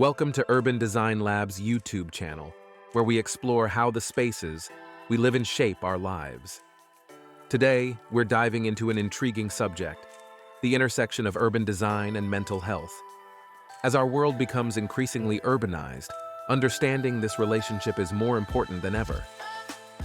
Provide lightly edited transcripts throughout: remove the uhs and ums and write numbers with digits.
Welcome to Urban Design Lab's YouTube channel, where we explore how the spaces we live in shape our lives. Today, we're diving into an intriguing subject, the intersection of urban design and mental health. As our world becomes increasingly urbanized, understanding this relationship is more important than ever.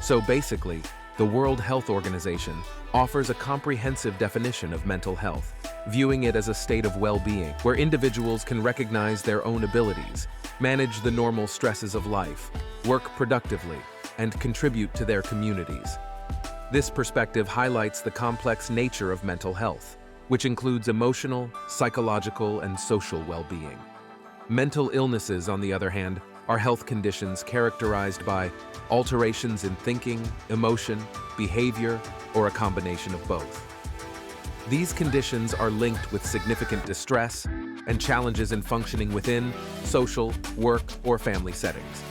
So basically, the World Health Organization offers a comprehensive definition of mental health, viewing it as a state of well-being where individuals can recognize their own abilities, manage the normal stresses of life, work productively, and contribute to their communities. This perspective highlights the complex nature of mental health, which includes emotional, psychological, and social well-being. Mental illnesses, on the other hand, are health conditions characterized by alterations in thinking, emotion, behavior, or a combination of both. These conditions are linked with significant distress and challenges in functioning within social, work, or family settings.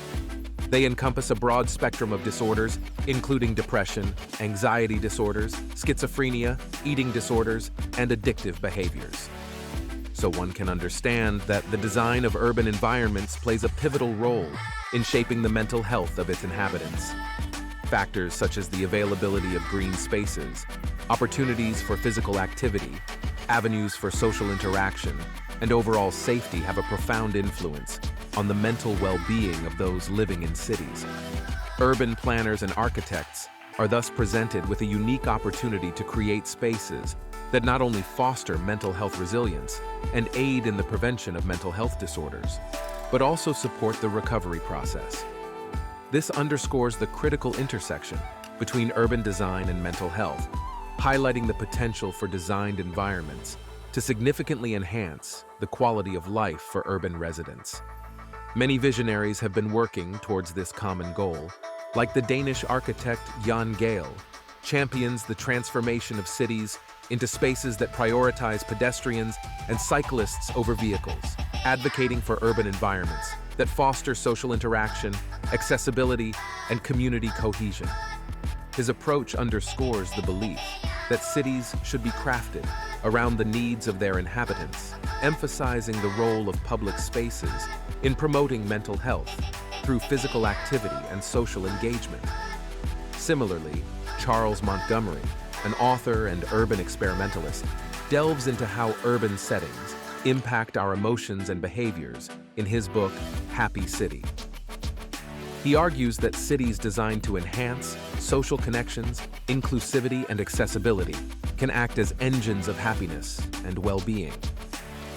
They encompass a broad spectrum of disorders, including depression, anxiety disorders, schizophrenia, eating disorders, and addictive behaviors. So one can understand that the design of urban environments plays a pivotal role in shaping the mental health of its inhabitants. Factors such as the availability of green spaces, opportunities for physical activity, avenues for social interaction, and overall safety have a profound influence on the mental well-being of those living in cities. Urban planners and architects are thus presented with a unique opportunity to create spaces that not only foster mental health resilience and aid in the prevention of mental health disorders, but also support the recovery process. This underscores the critical intersection between urban design and mental health, highlighting the potential for designed environments to significantly enhance the quality of life for urban residents. Many visionaries have been working towards this common goal, like the Danish architect Jan Gehl, champions the transformation of cities into spaces that prioritize pedestrians and cyclists over vehicles, advocating for urban environments that foster social interaction, accessibility, and community cohesion. His approach underscores the belief that cities should be crafted around the needs of their inhabitants, emphasizing the role of public spaces in promoting mental health through physical activity and social engagement. Similarly, Charles Montgomery, an author and urban experimentalist, delves into how urban settings impact our emotions and behaviors in his book, Happy City. He argues that cities designed to enhance social connections, inclusivity, and accessibility can act as engines of happiness and well-being.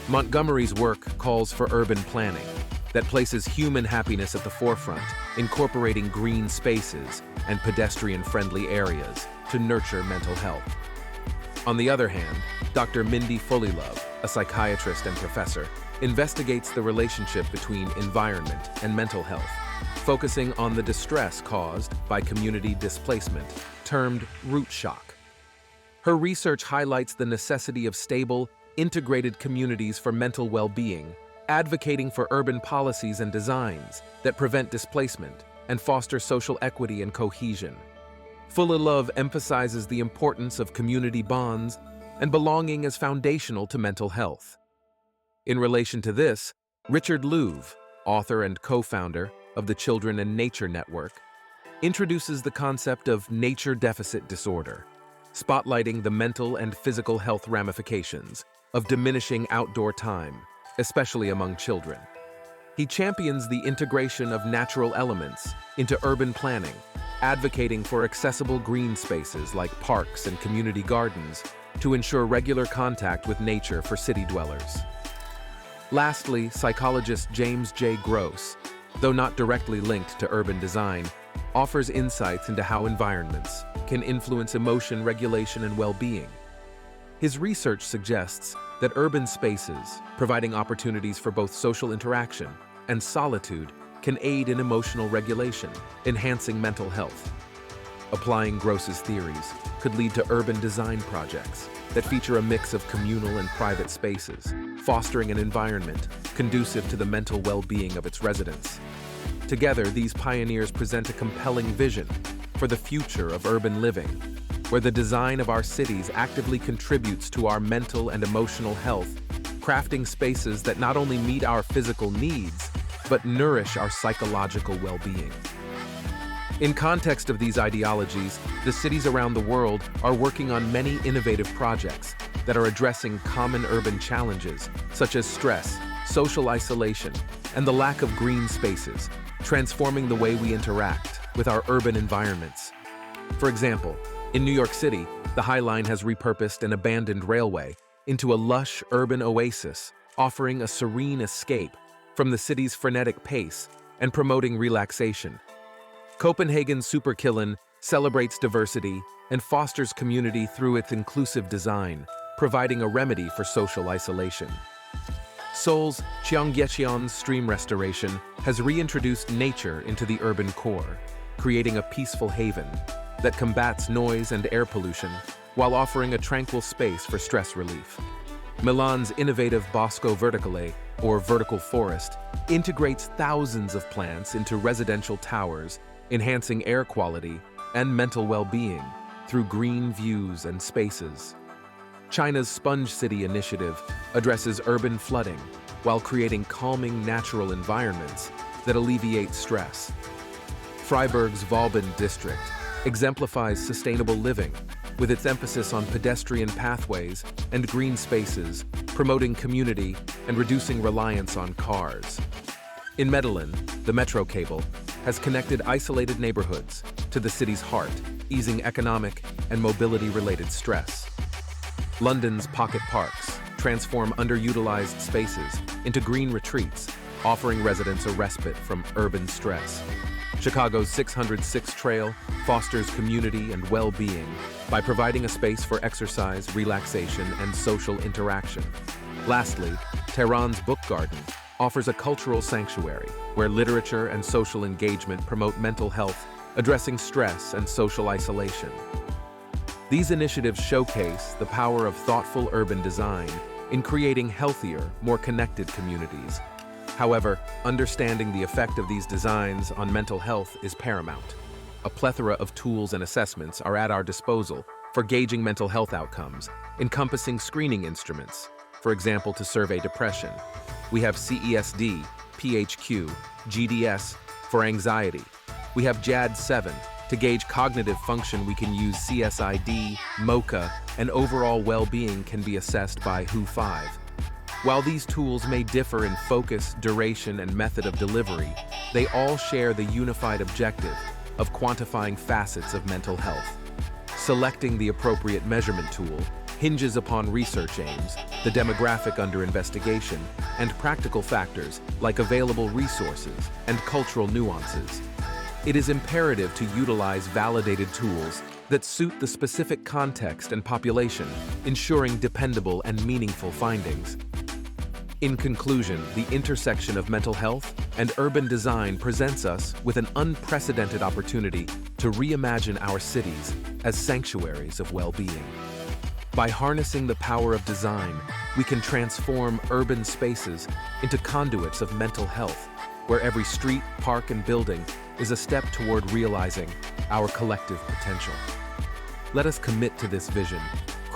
Montgomery's work calls for urban planning that places human happiness at the forefront, incorporating green spaces and pedestrian-friendly areas to nurture mental health. On the other hand, Dr. Mindy Fullilove, a psychiatrist and professor, investigates the relationship between environment and mental health, focusing on the distress caused by community displacement, termed root shock. Her research highlights the necessity of stable, integrated communities for mental well-being, advocating for urban policies and designs that prevent displacement and foster social equity and cohesion. Fullilove emphasizes the importance of community bonds and belonging as foundational to mental health. In relation to this, Richard Louv, author and co-founder of the Children and Nature Network, introduces the concept of nature deficit disorder, spotlighting the mental and physical health ramifications of diminishing outdoor time, especially among children. He champions the integration of natural elements into urban planning, advocating for accessible green spaces like parks and community gardens to ensure regular contact with nature for city dwellers. Lastly, psychologist James J. Gross, though not directly linked to urban design, offers insights into how environments can influence emotion regulation and well-being. His research suggests that urban spaces, providing opportunities for both social interaction and solitude, can aid in emotional regulation, enhancing mental health. Applying Gross's theories could lead to urban design projects that feature a mix of communal and private spaces, fostering an environment conducive to the mental well-being of its residents. Together, these pioneers present a compelling vision for the future of urban living, where the design of our cities actively contributes to our mental and emotional health, crafting spaces that not only meet our physical needs, but nourish our psychological well-being. In context of these ideologies, the cities around the world are working on many innovative projects that are addressing common urban challenges such as stress, social isolation, and the lack of green spaces, transforming the way we interact with our urban environments. For example, in New York City, the High Line has repurposed an abandoned railway into a lush urban oasis, offering a serene escape from the city's frenetic pace and promoting relaxation. Copenhagen's Superkillen celebrates diversity and fosters community through its inclusive design, providing a remedy for social isolation. Seoul's Cheonggyecheon's stream restoration has reintroduced nature into the urban core, creating a peaceful haven that combats noise and air pollution while offering a tranquil space for stress relief. Milan's innovative Bosco Verticale, or vertical forest, integrates thousands of plants into residential towers, enhancing air quality and mental well-being through green views and spaces. China's Sponge City initiative addresses urban flooding while creating calming natural environments that alleviate stress. Freiburg's Vauban district exemplifies sustainable living with its emphasis on pedestrian pathways and green spaces, promoting community and reducing reliance on cars. In Medellin, the metro cable has connected isolated neighborhoods to the city's heart, easing economic and mobility-related stress. London's pocket parks transform underutilized spaces into green retreats, offering residents a respite from urban stress. Chicago's 606 Trail fosters community and well-being by providing a space for exercise, relaxation, and social interaction. Lastly, Tehran's Book Garden offers a cultural sanctuary where literature and social engagement promote mental health, addressing stress and social isolation. These initiatives showcase the power of thoughtful urban design in creating healthier, more connected communities. However, understanding the effect of these designs on mental health is paramount. A plethora of tools and assessments are at our disposal for gauging mental health outcomes, encompassing screening instruments, for example, to survey depression. We have CESD, PHQ, GDS for anxiety. We have JAD-7 to gauge cognitive function. We can use CSID, MoCA, and overall well-being can be assessed by WHO-5. While these tools may differ in focus, duration, and method of delivery, they all share the unified objective of quantifying facets of mental health. Selecting the appropriate measurement tool hinges upon research aims, the demographic under investigation, and practical factors like available resources and cultural nuances. It is imperative to utilize validated tools that suit the specific context and population, ensuring dependable and meaningful findings. In conclusion, the intersection of mental health and urban design presents us with an unprecedented opportunity to reimagine our cities as sanctuaries of well-being. By harnessing the power of design, we can transform urban spaces into conduits of mental health, where every street, park, and building is a step toward realizing our collective potential. Let us commit to this vision,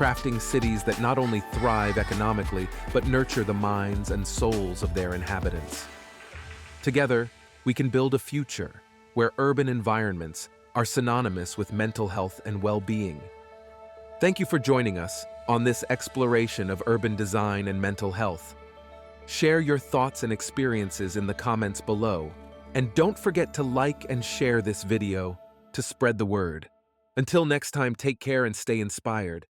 crafting cities that not only thrive economically, but nurture the minds and souls of their inhabitants. Together, we can build a future where urban environments are synonymous with mental health and well-being. Thank you for joining us on this exploration of urban design and mental health. Share your thoughts and experiences in the comments below, and don't forget to like and share this video to spread the word. Until next time, take care and stay inspired.